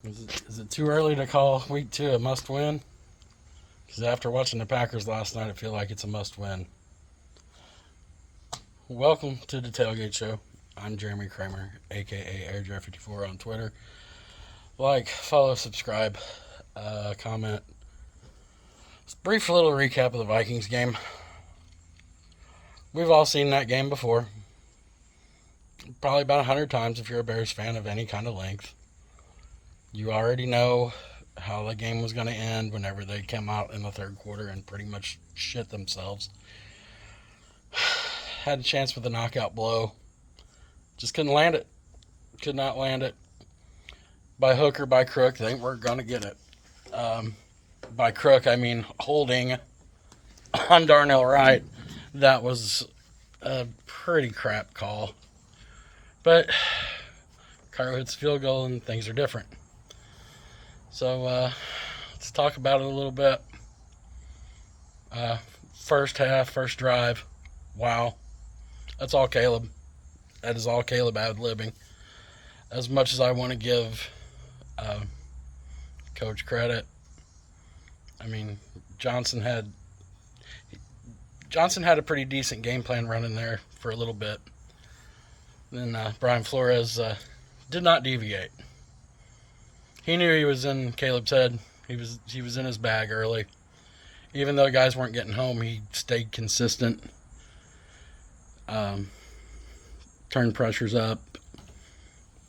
Is it too early to call week 2 a must win? Because after watching the Packers last night, I feel like it's a must win. Welcome to the Tailgate Show. I'm Jeremy Kramer, aka AirDrive54 on Twitter. Like, follow, subscribe, comment. Just a brief little recap of the Vikings game. We've all seen that game before. Probably about 100 times if you're a Bears fan of any kind of length. You already know how the game was going to end whenever they came out in the third quarter and pretty much shit themselves. Had a chance with a knockout blow. Just couldn't land it. Could not land it. By hook or by crook, they weren't going to get it. By crook, I mean holding on Darnell Wright. That was a pretty crap call. But Cairo hits the field goal and things are different. So let's talk about it a little bit. First half, first drive. Wow. That's all Caleb. That is all Caleb ad-libbing. As much as I want to give Coach credit, I mean, Johnson had a pretty decent game plan running there for a little bit. Then Brian Flores did not deviate. He knew he was in Caleb's head. He was in his bag early. Even though guys weren't getting home, he stayed consistent. Turned pressures up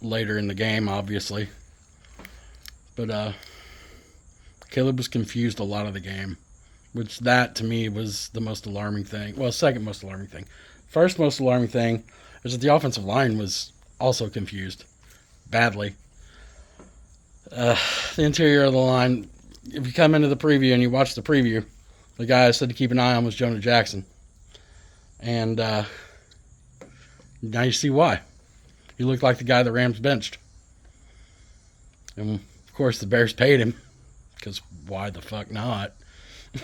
later in the game, obviously. But Caleb was confused a lot of the game, which that to me was the most alarming thing. Well, second most alarming thing. First most alarming thing is that the offensive line was also confused badly. The interior of the line, if you come into the preview and you watch the preview, the guy I said to keep an eye on was Jonah Jackson. And now you see why. He looked like the guy the Rams benched. And, of course, the Bears paid him, because why the fuck not?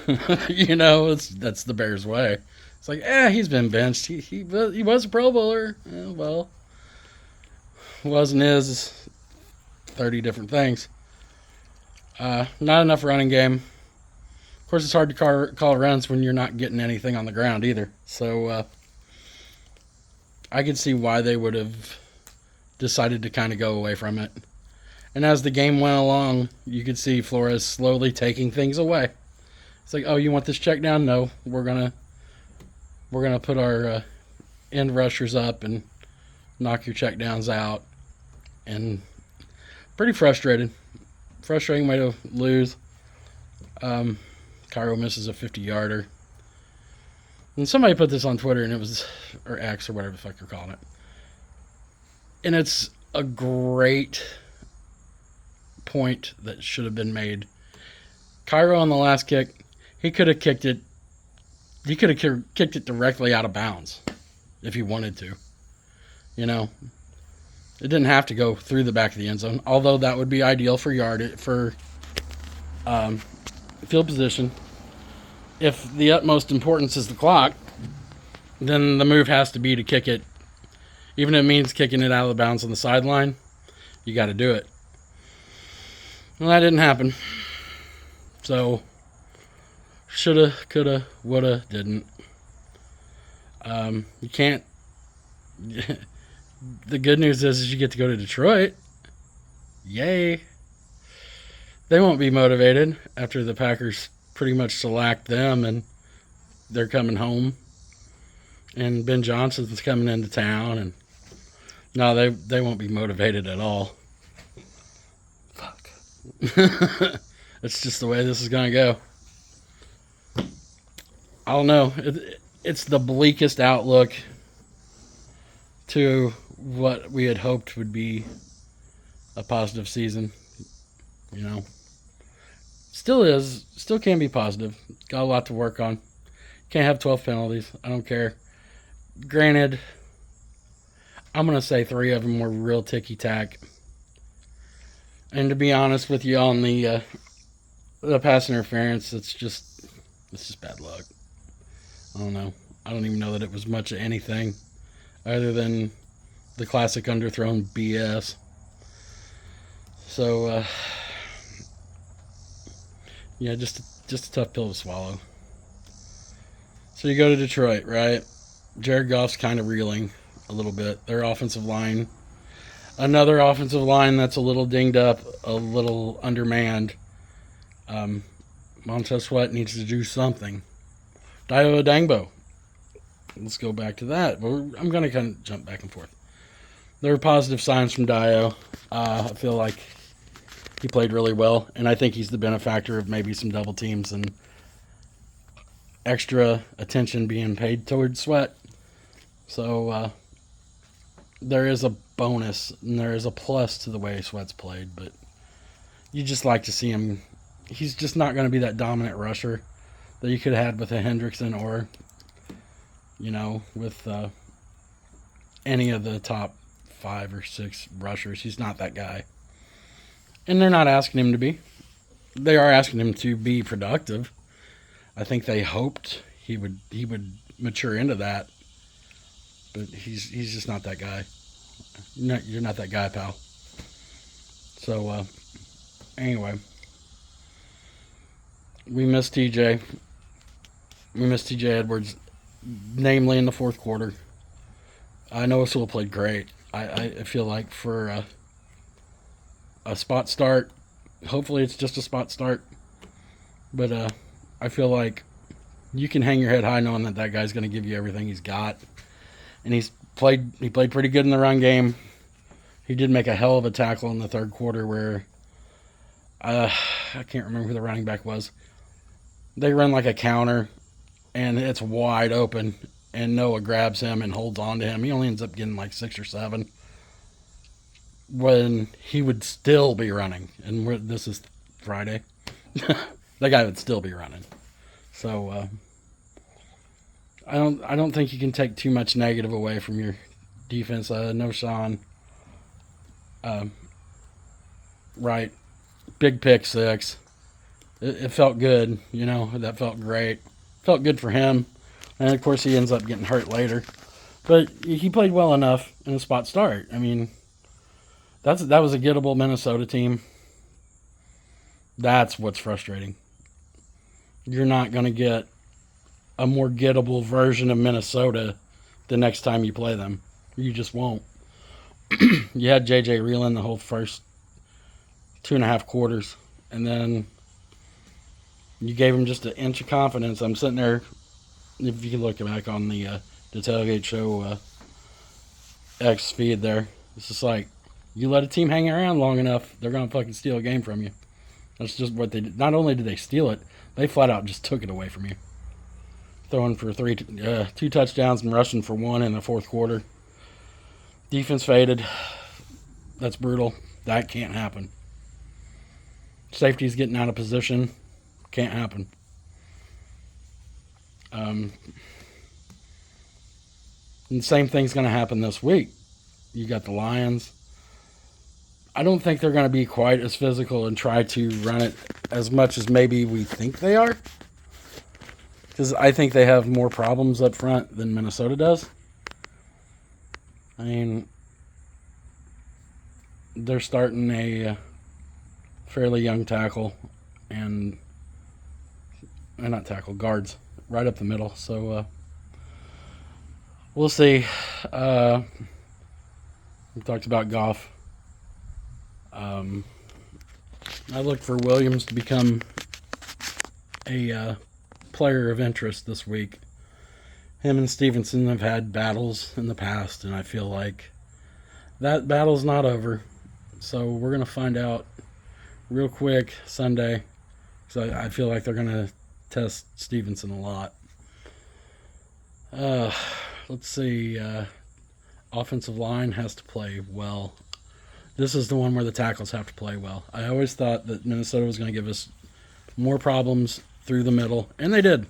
That's the Bears way. It's like, he's been benched. He was a Pro Bowler. Well, wasn't his 30 different things. Not enough running game. Of course, it's hard to call runs when you're not getting anything on the ground either. So I could see why they would have decided to kind of go away from it. And as the game went along, you could see Flores slowly taking things away. It's like, oh, you want this check down? No, we're gonna put our end rushers up and knock your check downs out. And pretty frustrating. Frustrating way to lose. Cairo misses a 50-yarder. And somebody put this on Twitter, and it was, or X, or whatever the fuck you're calling it. And it's a great point that should have been made. Cairo on the last kick, he could have kicked it. He could have kicked it directly out of bounds if he wanted to. It didn't have to go through the back of the end zone, although that would be ideal for field position. If the utmost importance is the clock, then the move has to be to kick it. Even if it means kicking it out of the bounds on the sideline, you got to do it. Well, that didn't happen. So, shoulda, coulda, woulda, didn't. You can't. The good news is you get to go to Detroit. Yay. They won't be motivated after the Packers pretty much shellacked them and they're coming home. And Ben Johnson's coming into town. And no, they won't be motivated at all. Fuck. That's just the way this is going to go. I don't know. It's the bleakest outlook to what we had hoped would be a positive season. Still is. Still can be positive. Got a lot to work on. Can't have 12 penalties. I don't care. Granted, I'm going to say 3 of them were real ticky-tack. And to be honest with you, on the pass interference, it's just bad luck. I don't know. I don't even know that it was much of anything other than the classic underthrown BS. So, yeah, just a tough pill to swallow. So you go to Detroit, right? Jared Goff's kind of reeling a little bit. Their offensive line, another offensive line that's a little dinged up, a little undermanned. Um, Montez Sweat needs to do something. Dio Dangbo. Let's go back to that. I'm going to kind of jump back and forth. There are positive signs from Dio. I feel like he played really well, and I think he's the benefactor of maybe some double teams and extra attention being paid towards Sweat. So there is a bonus and there is a plus to the way Sweat's played, but you just like to see him. He's just not going to be that dominant rusher that you could have had with a Hendrickson or, with any of the top 5 or 6 rushers. He's not that guy. And they're not asking him to be. They are asking him to be productive. I think they hoped he would mature into that. But he's just not that guy. You're not that guy, pal. So, anyway. We miss TJ. We miss TJ Edwards, namely in the fourth quarter. I know Sewell played great. I feel like for a spot start, hopefully it's just a spot start. But I feel like you can hang your head high knowing that guy's going to give you everything he's got. And he played pretty good in the run game. He did make a hell of a tackle in the third quarter where I can't remember who the running back was. They run like a counter, and it's wide open, and Noah grabs him and holds on to him. He only ends up getting like 6 or 7 when he would still be running. And this is Friday. That guy would still be running. So I don't think you can take too much negative away from your defense. No Sean. Right. Big pick 6. It felt good, that felt great. Felt good for him. And of course he ends up getting hurt later. But he played well enough in a spot start. I mean, that was a gettable Minnesota team. That's what's frustrating. You're not going to get a more gettable version of Minnesota the next time you play them. You just won't. You had JJ reeling the whole first 2.5 quarters, and then you gave him just an inch of confidence. I'm sitting there, if you can look back on the Tailgate Show X feed there, it's just like, you let a team hang around long enough, they're going to fucking steal a game from you. That's just what they did. Not only did they steal it, they flat out just took it away from you. Throwing for 2 touchdowns and rushing for 1 in the fourth quarter. Defense faded. That's brutal. That can't happen. Safety's getting out of position. Can't happen. And the same thing's going to happen this week. You got the Lions. I don't think they're going to be quite as physical and try to run it as much as maybe we think they are. Because I think they have more problems up front than Minnesota does. I mean, they're starting a fairly young tackle and not tackle, guards, right up the middle. So we'll see. We talked about Goff. I look for Williams to become a player of interest this week. Him and Stevenson have had battles in the past, and I feel like that battle's not over. So we're going to find out real quick Sunday. So I feel like they're going to test Stevenson a lot. Let's see. Offensive line has to play well. This is the one where the tackles have to play well. I always thought that Minnesota was going to give us more problems through the middle, and they did.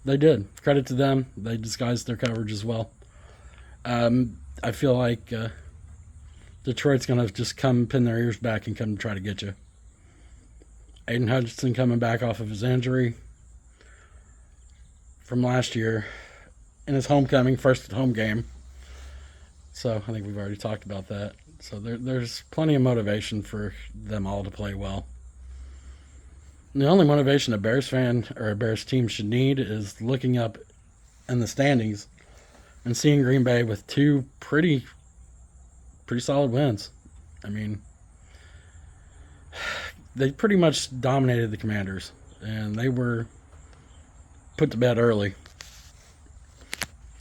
They did. Credit to them. They disguised their coverage as well. I feel like Detroit's going to just come pin their ears back and come try to get you. Aiden Hutchinson coming back off of his injury from last year in his homecoming, first home game. So I think we've already talked about that. So there's plenty of motivation for them all to play well. The only motivation a Bears fan or a Bears team should need is looking up in the standings and seeing Green Bay with two pretty solid wins. I mean, they pretty much dominated the Commanders, and they were put to bed early.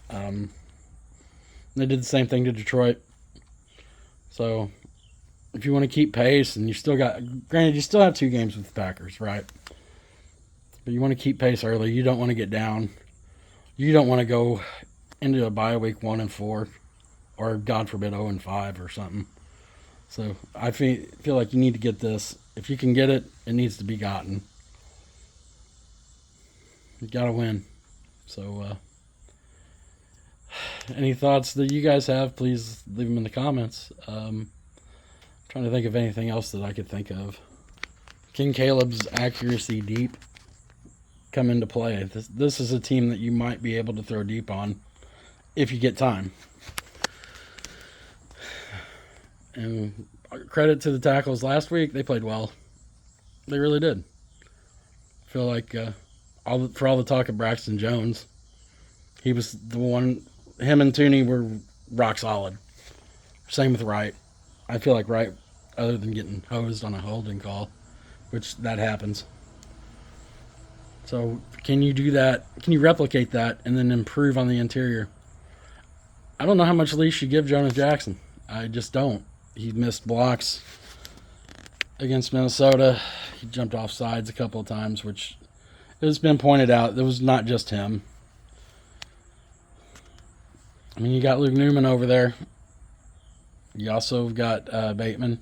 They did the same thing to Detroit. So if you want to keep pace, and granted, you still have 2 games with the Packers, right? But you want to keep pace early. You don't want to get down. You don't want to go into a bye week 1-4, or God forbid 0-5 or something. So I feel like you need to get this. If you can get it, it needs to be gotten. You got to win. So any thoughts that you guys have, please leave them in the comments. Trying to think of anything else that I could think of. King Caleb's accuracy deep come into play. This is a team that you might be able to throw deep on if you get time. And credit to the tackles last week. They played well. They really did. I feel like for all the talk of Braxton Jones, he was the one. Him and Tooney were rock solid. Same with Wright. I feel like Wright, other than getting hosed on a holding call, which that happens. So can you do that? Can you replicate that and then improve on the interior? I don't know how much leash you give Jonah Jackson. I just don't. He missed blocks against Minnesota. He jumped off sides a couple of times, which it has been pointed out. It was not just him. I mean, you got Luke Newman over there. You also got Bateman.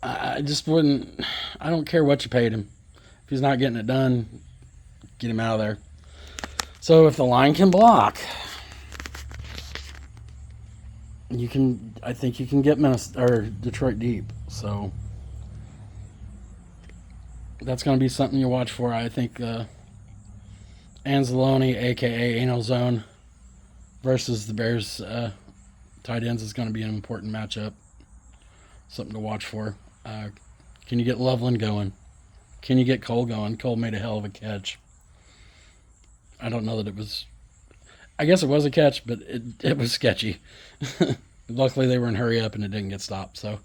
I just wouldn't. I don't care what you paid him. If he's not getting it done, get him out of there. So if the line can block, I think you can get Detroit deep. So that's going to be something you watch for. I think Anzalone, a.k.a. Anal Zone, versus the Bears tight ends is going to be an important matchup. Something to watch for. Can you get Loveland going? Can you get Cole going? Cole made a hell of a catch. I don't know that it was... I guess it was a catch, but it was sketchy. Luckily, they were in hurry up and it didn't get stopped. So,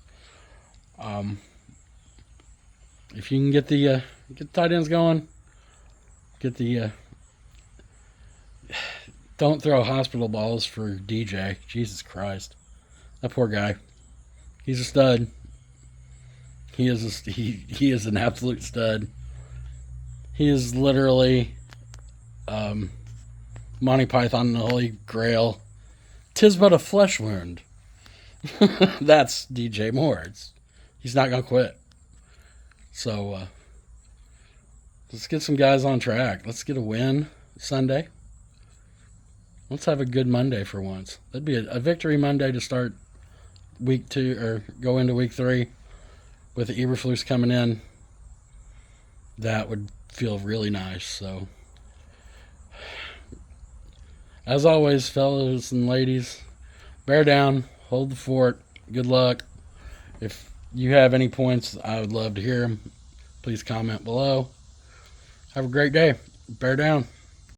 if you can get the tight ends going, don't throw hospital balls for DJ. Jesus Christ, that poor guy. He's a stud. He is an absolute stud. He is literally Monty Python and the Holy Grail. 'Tis but a flesh wound. That's DJ Moore. He's not going to quit. So let's get some guys on track. Let's get a win Sunday. Let's have a good Monday for once. That'd be a victory Monday to start week 2 or go into week 3 with the Eberflus coming in. That would feel really nice. So, as always, fellas and ladies, bear down, hold the fort. Good luck. If you have any points, I would love to hear them. Please comment below. Have a great day. Bear down.